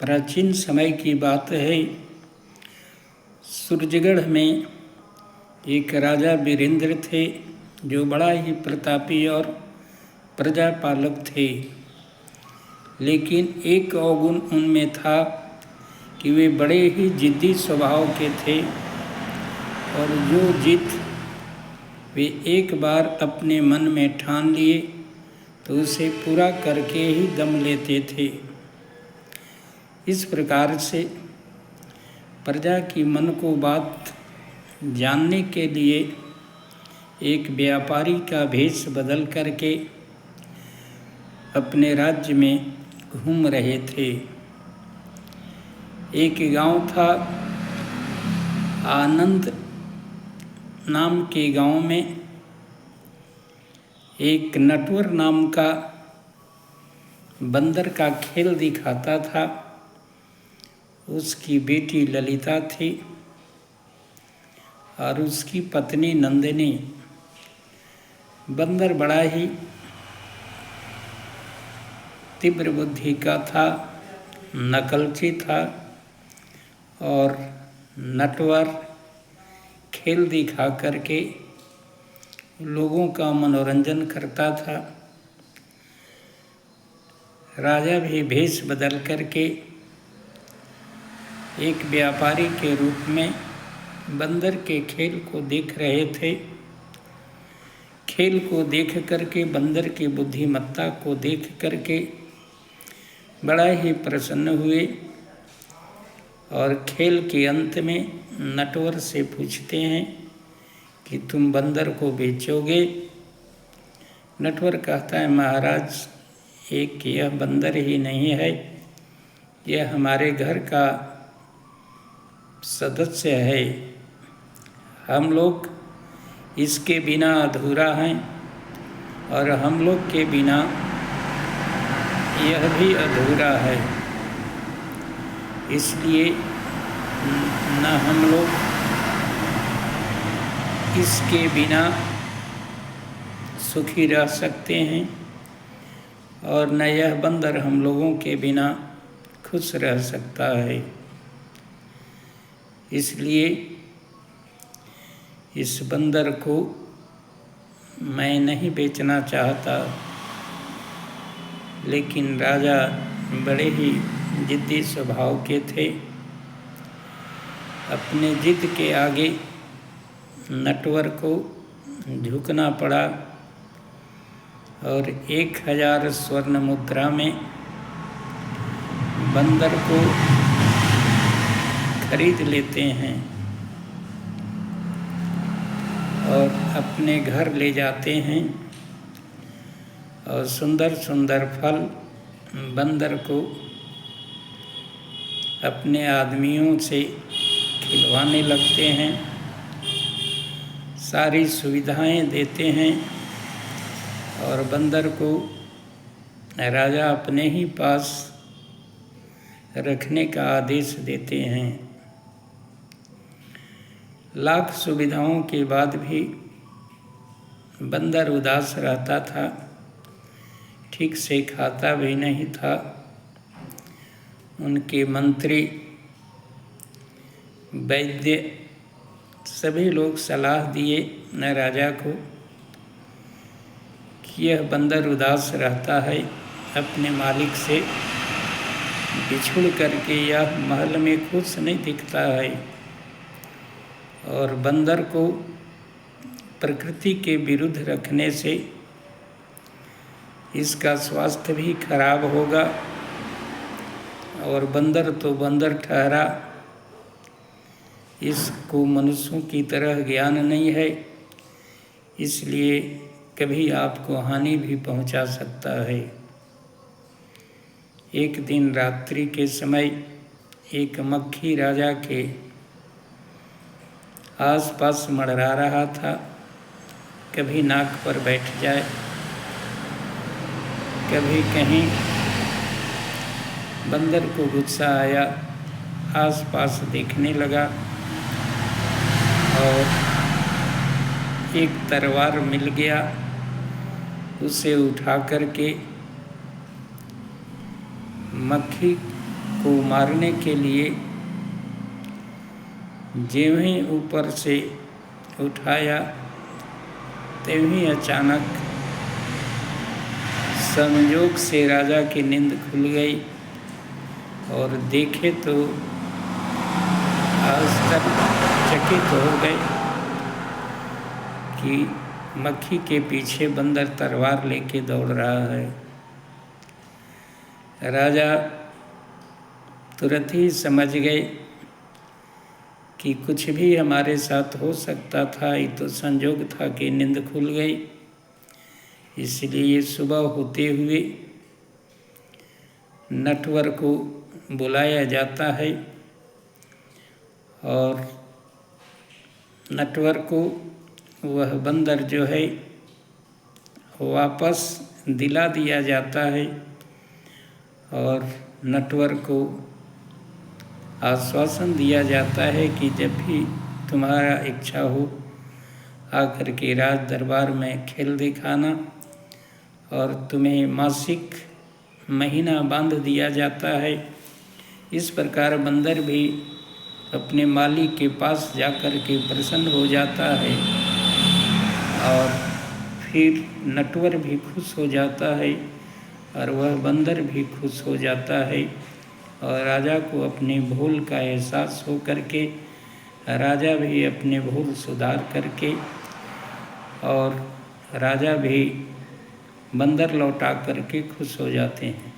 प्राचीन समय की बात है। सूरजगढ़ में एक राजा वीरेंद्र थे जो बड़ा ही प्रतापी और प्रजापालक थे। लेकिन एक अवगुण उनमें था कि वे बड़े ही जिद्दी स्वभाव के थे और जो जिद वे एक बार अपने मन में ठान लिए तो उसे पूरा करके ही दम लेते थे। इस प्रकार से प्रजा की मन को बात जानने के लिए एक व्यापारी का भेष बदल करके अपने राज्य में घूम रहे थे। एक गांव था, आनंद नाम के गांव में एक नटवर नाम का बंदर का खेल दिखाता था। उसकी बेटी ललिता थी और उसकी पत्नी नंदिनी। बंदर बड़ा ही तीव्र बुद्धि का था, नकलची था और नटवर खेल दिखा करके लोगों का मनोरंजन करता था। राजा भी भेष बदल करके एक व्यापारी के रूप में बंदर के खेल को देख रहे थे। खेल को देख करके, बंदर की बुद्धिमत्ता को देख करके बड़ा ही प्रसन्न हुए और खेल के अंत में नटवर से पूछते हैं कि तुम बंदर को बेचोगे? नटवर कहता है, महाराज, एक यह बंदर ही नहीं है, यह हमारे घर का सदस्य है। हम लोग इसके बिना अधूरा हैं और हम लोग के बिना यह भी अधूरा है। इसलिए न हम लोग इसके बिना सुखी रह सकते हैं और न यह बंदर हम लोगों के बिना खुश रह सकता है। इसलिए इस बंदर को मैं नहीं बेचना चाहता। लेकिन राजा बड़े ही जिद्दी स्वभाव के थे। अपने जिद के आगे नटवर को झुकना पड़ा और 1000 स्वर्ण मुद्रा में बंदर को खरीद लेते हैं और अपने घर ले जाते हैं और सुंदर सुंदर फल बंदर को अपने आदमियों से खिलवाने लगते हैं। सारी सुविधाएं देते हैं और बंदर को राजा अपने ही पास रखने का आदेश देते हैं। लाख सुविधाओं के बाद भी बंदर उदास रहता था, ठीक से खाता भी नहीं था। उनके मंत्री, वैद्य सभी लोग सलाह दिए न राजा को कि यह बंदर उदास रहता है, अपने मालिक से बिछुड़ करके यह महल में खुश नहीं दिखता है और बंदर को प्रकृति के विरुद्ध रखने से इसका स्वास्थ्य भी खराब होगा और बंदर तो बंदर ठहरा, इसको मनुष्यों की तरह ज्ञान नहीं है, इसलिए कभी आपको हानि भी पहुंचा सकता है। एक दिन रात्रि के समय एक मक्खी राजा के आसपास मंडरा रहा था। कभी नाक पर बैठ जाए, कभी कहीं। बंदर को गुस्सा आया, आसपास देखने लगा और एक तलवार मिल गया। उसे उठा करके मक्खी को मारने के लिए ज्यों ही ऊपर से उठाया त्यों ही अचानक संयोग से राजा की नींद खुल गई और देखे तो आश्चर्यचकित हो गए कि मक्खी के पीछे बंदर तलवार लेके दौड़ रहा है। राजा तुरंत ही समझ गए कि कुछ भी हमारे साथ हो सकता था, ये तो संयोग था कि नींद खुल गई। इसलिए सुबह होते हुए नटवर को बुलाया जाता है और नटवर को वह बंदर जो है वापस दिला दिया जाता है और नटवर को आश्वासन दिया जाता है कि जब भी तुम्हारा इच्छा हो आकर के राज दरबार में खेल दिखाना, और तुम्हें मासिक महीना बांध दिया जाता है। इस प्रकार बंदर भी अपने मालिक के पास जाकर के प्रसन्न हो जाता है और फिर नटवर भी खुश हो जाता है और वह बंदर भी खुश हो जाता है और राजा को अपनी भूल का एहसास हो करके राजा भी अपने भूल सुधार करके और राजा भी बंदर लौटा करके खुश हो जाते हैं।